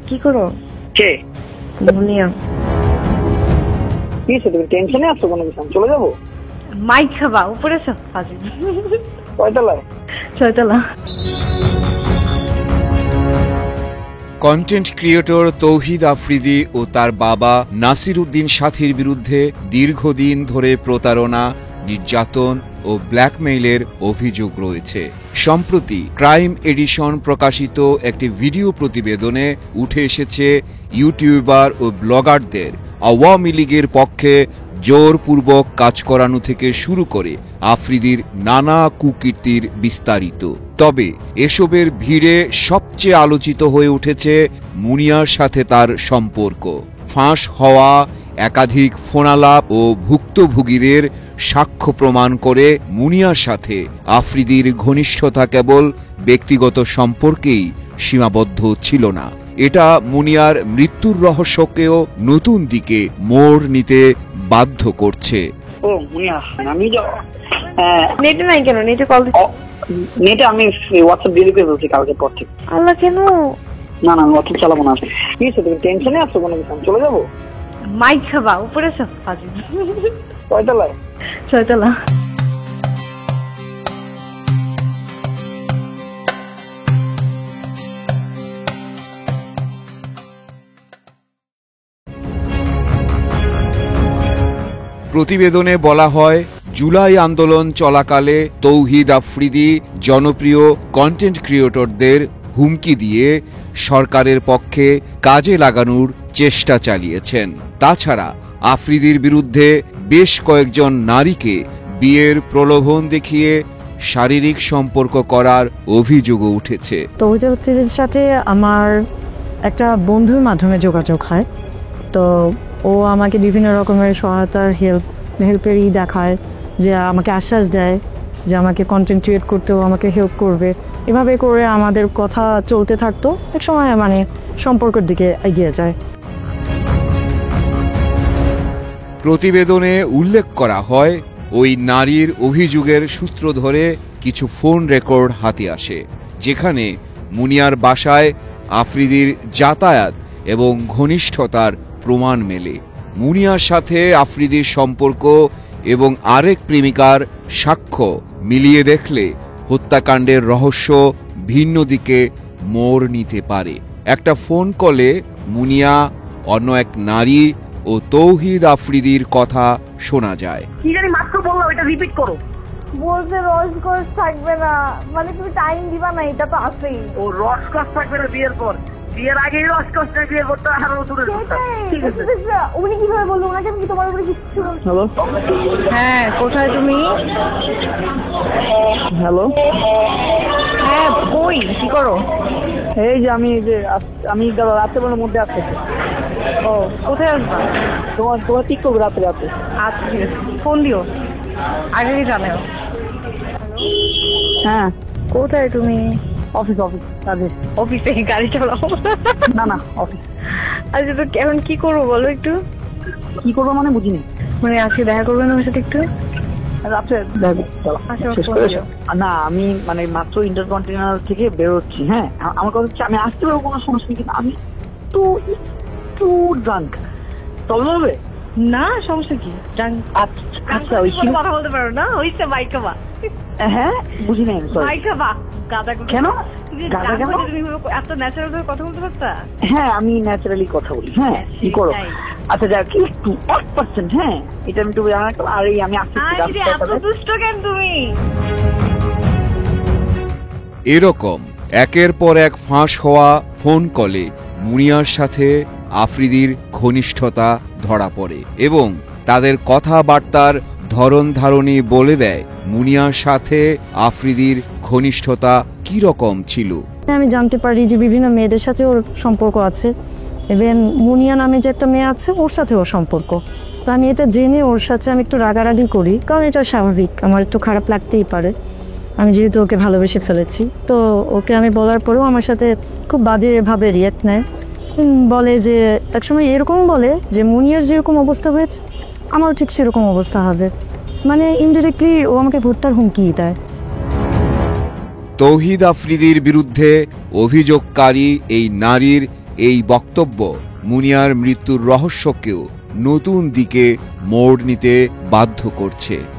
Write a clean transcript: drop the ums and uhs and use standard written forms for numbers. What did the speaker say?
কি করো? কে? মুনিয়া। কি হয়েছে, তুমি টেনশনে আছো কোনো কিছু? চলে যাবো? মাইক খাবা, উপরে সব ফাজিল। কয়তলায়? 6 তলা। কন্টেন্ট ক্রিয়েটর তৌহিদ আফ্রিদি ও তার বাবা নাসির উদ্দিন সাথীর বিরুদ্ধে দীর্ঘদিন ধরে প্রতারণা, নির্যাতন ও ব্ল্যাকমেইলের অভিযোগ রয়েছে। সম্প্রতি ক্রাইম এডিশন প্রকাশিত একটি ভিডিও প্রতিবেদনে উঠে এসেছে ইউটিউবার ও ব্লগারদের আওয়ামী লীগের পক্ষে জোরপূর্বক কাজ করানো থেকে শুরু করে আফ্রিদির নানা কুকীর্তির বিস্তারিত। তবে এসবের ভিড়ে সবচেয়ে আলোচিত হয়ে উঠেছে মুনিয়ার সাথে তার সম্পর্ক। ফাঁস হওয়া একাধিক ফোনালাপ ও ভুক্তভোগীদের সাক্ষ্য প্রমাণ করে মুনিয়ার সাথে আফ্রিদির ঘনিষ্ঠতা কেবল ব্যক্তিগত সম্পর্কেই সীমাবদ্ধ ছিল না, এটা মুনিয়ার মৃত্যুর রহস্যকেও নতুন দিকে মোড় নিতে বাধ্য করছে। ও মুনিয়া, আমি নেটে নাই কেন? নেটে কল দিচ্ছি। নেটে আমি হোয়াটসঅ্যাপ ডিলিট করে ফেলছি কালকে পর থেকে। আল্লাহ, কেন? না না, আমি হোয়াটসঅ্যাপ চালাবো না। কি হয়েছে, তুমি টেনশনে আছো কোনো কিছু? চলে যাবো? মাইক খাবা, উপরে সব ফাজিল। কয়তলায়? 6 তলা। প্রতিবেদনে বলা হয়, জুলাই আন্দোলন চলাকালে তৌহিদ আফ্রিদি জনপ্রিয় কন্টেন্ট ক্রিয়েটরদের হুমকি দিয়ে সরকারের পক্ষে কাজে লাগানোর চেষ্টা চালিয়েছেন। তাছাড়া আফ্রিদির বিরুদ্ধে বেশ কয়েকজন নারীকে বিয়ের প্রলোভন দেখিয়ে শারীরিক সম্পর্ক করার অভিযোগও উঠেছে। তৌহিদ আফ্রিদির সাথে আমার একটা বন্ধুর মাধ্যমে যোগাযোগ হয়। তো ও আমাকে বিভিন্ন রকমের সহায়তার হেল্পেরই দেখায়, যে আমাকে আশ্বাস দেয় যে আমাকে কন্টেন্ট ক্রিয়েট করতেও আমাকে হেল্প করবে। এভাবে করে আমাদের কথা চলতে থাকতো, এক সময় মানে সম্পর্কের দিকে এগিয়ে যায়। প্রতিবেদনে উল্লেখ করা হয়, ওই নারীর অভিযোগের সূত্র ধরে কিছু ফোন রেকর্ড হাতে আসে, যেখানে মুনিয়ার বাসায় আফ্রিদির যাতায়াত এবং ঘনিষ্ঠতার প্রমাণ মেলে। মুনিয়ার সাথে আফ্রিদির সম্পর্ক এবং আরেক প্রেমিকার সাক্ষ্য মিলিয়ে দেখলে হত্যাকাণ্ডের রহস্য ভিন্ন দিকে মোড় নিতে পারে। একটা ফোন কলে মুনিয়া, অন্য এক নারী ও তৌহিদ আফ্রিদির কথা শোনা যায়। কি জানি মাত্র বললাম, এটা রিপিট করো। বলতে রসকস থাকবে না, মানে তুমি টাইম দিবা না, এটা তো আছেই। ও রসকস থাকবে না বিয়ের পর? বিয়ের আগে রসকস না, বিয়ের পর তো আরো দূরে। ঠিক আছে, উনি কিভাবে বললো? ওনাকে আমি তোমার উপরে কিছু। হ্যালো, হ্যাঁ, কোথায় তুমি? হ্যালো, হ্যাঁ, কই, কি করো? এই যে আমি রাত্রেবেলার মধ্যে আসছি। ও, কোথায় আসবা? তোমার ঠিক করবো রাতে। আচ্ছা, ঠিক আছে, ফোন দিও, আগে জানাও। হ্যাঁ, কোথায় তুমি? অফিস কাজে। অফিসে গাড়ি চালাও? না, অফিস। আচ্ছা, তো এখন কি করবো বলো একটু? কি করবো মানে বুঝিনি। মানে আজকে দেখা করবেন আমার সাথে একটু? রাত্রে না, আমি মানে মাত্র ইন্টারকন্টিনেন্টাল থেকে বেরোচ্ছি। হ্যাঁ, আমার কথা হচ্ছে আমি আসতে পারবো, কোনো সমস্যা নেই, কিন্তু আমি একটু ড্রাঙ্ক। তবে হবে না, সমস্যা কি? আচ্ছা, ওই কথা বলতে পারো না? হইছে মাইকাবা। হ্যাঁ, বুঝি নাই। মাইকাবা গাদা কেন? গাদা কেন? তুমি এত ন্যাচারাল ভাবে কথা বলতে পারতা? হ্যাঁ, আমি ন্যাচারালি কথা বলি। হ্যাঁ, কি করো? আচ্ছা, যাক, একটু 1%। হ্যাঁ, এটা আমি একটু জানালাম। আর এই আমি আসছি। এত দুষ্ট কেন তুমি? এরকম একের পর এক ফাঁস হওয়া ফোন কলে মুনিয়ার সাথে আফ্রিদির ঘনিষ্ঠতা ধরা পড়ে এবং তাদের কথাবার্তার ধরন ধারণই বলে দেয় মুনিয়ার সাথে আফ্রিদির ঘনিষ্ঠতা কি রকম ছিল। আমি জানতে পারি যে বিভিন্ন মেয়েদের সাথে ওর সম্পর্ক আছে, এবং মুনিয়া নামে যে একটা মেয়ে আছে ওর সাথে ওর সম্পর্ক। তো আমি এটা জেনে ওর সাথে আমি একটু রাগারাগি করি, কারণ এটা স্বাভাবিক, আমার একটু খারাপ লাগতেই পারে, আমি যেহেতু ওকে ভালোবেসে ফেলেছি। তো ওকে আমি বলার পরেও আমার সাথে খুব বাজেভাবে রিয়াক্ট নেয়, বলে যে একসময় এরকম বলে যে মুনিয়ার যেরকম অবস্থা হয়েছে আমারও ঠিক সেরকম অবস্থা হবে, মানে ইনডিরেক্টলি ও আমাকে হত্যার হুমকি দেয়। তৌহিদ আফ্রিদির বিরুদ্ধে অভিযোগকারী এই নারীর এই বক্তব্য মুনিয়ার মৃত্যুর রহস্যকেও নতুন দিকে মোড় নিতে বাধ্য করছে।